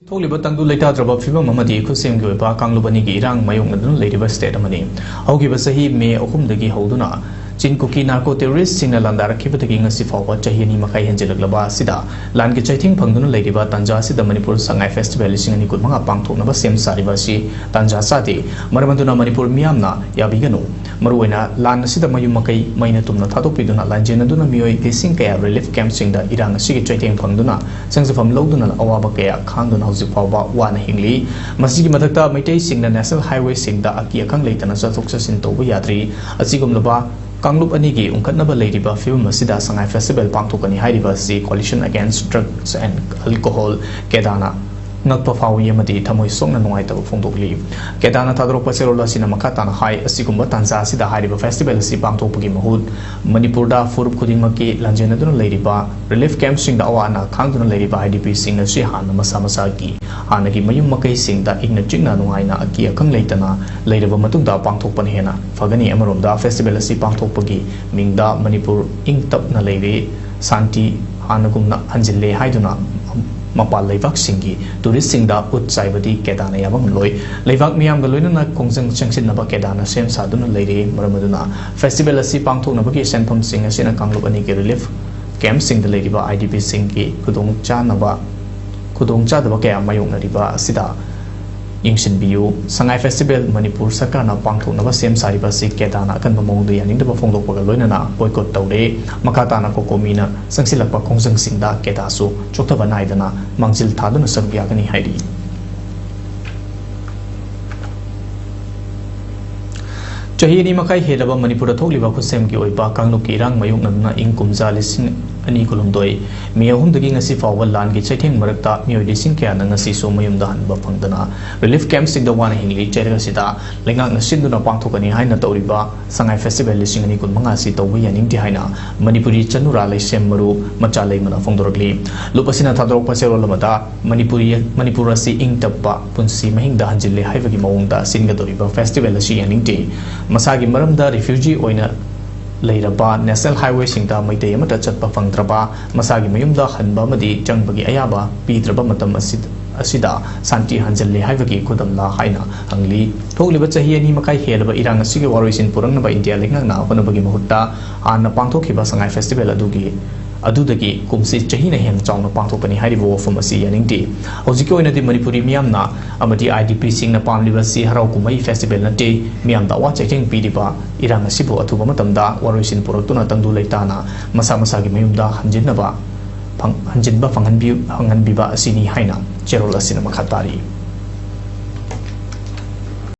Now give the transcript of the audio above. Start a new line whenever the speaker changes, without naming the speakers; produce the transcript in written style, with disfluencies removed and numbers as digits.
थोलिबा तंगदु लेटाद्रबा film अमदी खुसेमगी ओइबा कांगलुबनीगी इरांग मायोंगनदुन लेरिबा state अमनी हौगिबा सही मे 3 दगी हौदुना चिनकुकी narco terrorist सिंगना लांदारखिबदगी ngasi फावबा चहिनी मखाई हंजिलगलबा सिदा लानगी चैथिंग फंगदुन लेरिबा तंजा सिदा मणिपुर संगाई फेस्टिवल लिसिंगनी कुदमंगा पांगथोकनबा सेम सारिबा सि तंजा सादि मरमदुना मणिपुर मियामना याबिगनु मरुवैना लान सिदा मयु मकै मैना तुमना थादोकपिदुना लांजेनदुना मियोय लिसिंग कया रिलीफ कैंप सिंगदा इरांग सिगी चैथिंग फंगदुना संगजफम लौदुना अवाबा कया खांगदुना हौजिक फावबा वाना हिंगली मसिगी मथक्ता मैतै सिंगना नेशनल हाईवे सिंगदा अकी अखंग लेतना चथोक चसिन तौबा याद्री असिगुमलबा कांगलुप अनीगी उनखनबा लेरिबा फिल्म असिदा संगाई फेस्टिवल पांगथोकनी हाइरिबा सि coalition against drugs and alcohol केदाना नक्पा फावी अमदी थमोय सोंगना नुंगाइतबा फोंदोकली केदाना थादरोकपा सेरोल असिना मखाताना हाई असिगुम्बा तांजा असिदा हाइरिबा फेस्टिवल असि पांगथोकपगी महुत मणिपुरदा फुरुप खुदिंगमकी लांजेनदुना लेरिबा रिलीफ कैंप सिंगदा अवाना खांगदुना लेरिबा आईडीपी सिंगना सि हाना मसा मसागी हानगी मयुम मकै सिंगदा इग्ना चिंगना नुंगाइना अकी अखंग लेतना लेरबा मतुंगदा पांगथोकपन हेना फगनी अमरोमदा फेस्टिवल असि पांगथोकपगी मिंगदा मणिपुर इंग तपना लेरे शांति हानगुमना हंजिले हाइदुना मपाल लेवाक सिंगी टूरिस्ट सिंगदा उत्साइबदी केदाना याबंग लोय लेवाक मियामगा लोयना कोंजंग चंगसिनबा केदाना सेम सादुना लेरे मरमदुना फेस्टिवल असि पांगथोकनबगी सेनफम सिंग असिना कांगलुपनी के रिलीफ कैंप सिंगदा लेरिबा आईडीपी सिंगी खुदोंगचादबा कया मायोंगनरिबा असिदा इंगसिनबियु संगाई फेस्टिवल मणिपुर सरकारना पांगथोकनबा सेम सारिबा सि केदाना अकनबा मौंगदा यानिंगदबा फोंदोकपगा लोयना बॉयकॉट तौरे मखाताना कोकोमीना संगसिलकपा खोंजंग सिंगदा केदासु चोक्तबा नाइदना मांगजिल थादुना सरबियागनी हाइरि चहिनी मखाई हेदबा मणिपुर थोकलिबा खुसेमगी ओइबा कांगलुकी इरांग मायोंगनदुना इंग कुमजा लिसिंग अनि कुलुमदोय मे 3 दगी ngasi फावबा लानगी चैथेंग मरकता मियोय लिसिंग कया ngasi सो मयुमदा हनबा फंगदना रिलीफ कैंप सिंगदा वाना हिंगली चेरगसिदा लेंगांग नसिंदुना पांगथोकनी हाइना तौरिबा संगाई फेस्टिवल लिसिंग अनि कुनमंगा सि तौबा यानिंगति हाइना मणिपुरी चनुरा लेसेम मरु मचा लेमना फोंदोरगली लुपसिना थादरोकपा सेरोलमदा मणिपुर असि इंग तप्पा पुंसी महिंगदा हंजिले हाइबगी मौंगदा सिंगदोरिबा फेस्टिवल असि यानिंगति मसागी मरमदा रिफ्यूजी ओइना लेरबा नेशनल हाईवे सिंगदा मैतै अमता चटपा फंगद्रबा मसागी मयुमदा हनबा मदी चंगबगी अयाबा पीद्रबा मतम असिदा शांति हंजल्ले हाइबगी खुदमला हाइना हंगली थोकलिबा चही अनि मखाई हेलबा इरांग असिगे वारोइसिन पुरंगनबा इंडिया लेंगना होनबगी महुत्ता आना पांगथोखिबा संगाई फेस्टिवल अदुदगी कुमसी चहीना हेन चाउना पांगथोकनी हाइरिबा वफम असि यानिंगति हौजिकी ओइनादि मणिपुरी मियामना अमदी आईडीपी सिंगना पामलिबासि हराउ कुमई फेस्टिवल नटे मियामदा वा चेकिंग पीरिबा इरांग असिबु अथुबा मतमदा वारोइसिन पुरक्तुना तंगदु लेताना मसा मसागी मयुमदा हंजिनबा फंगहनबिबा असिनी हाइना चेरोल असिना मखातारी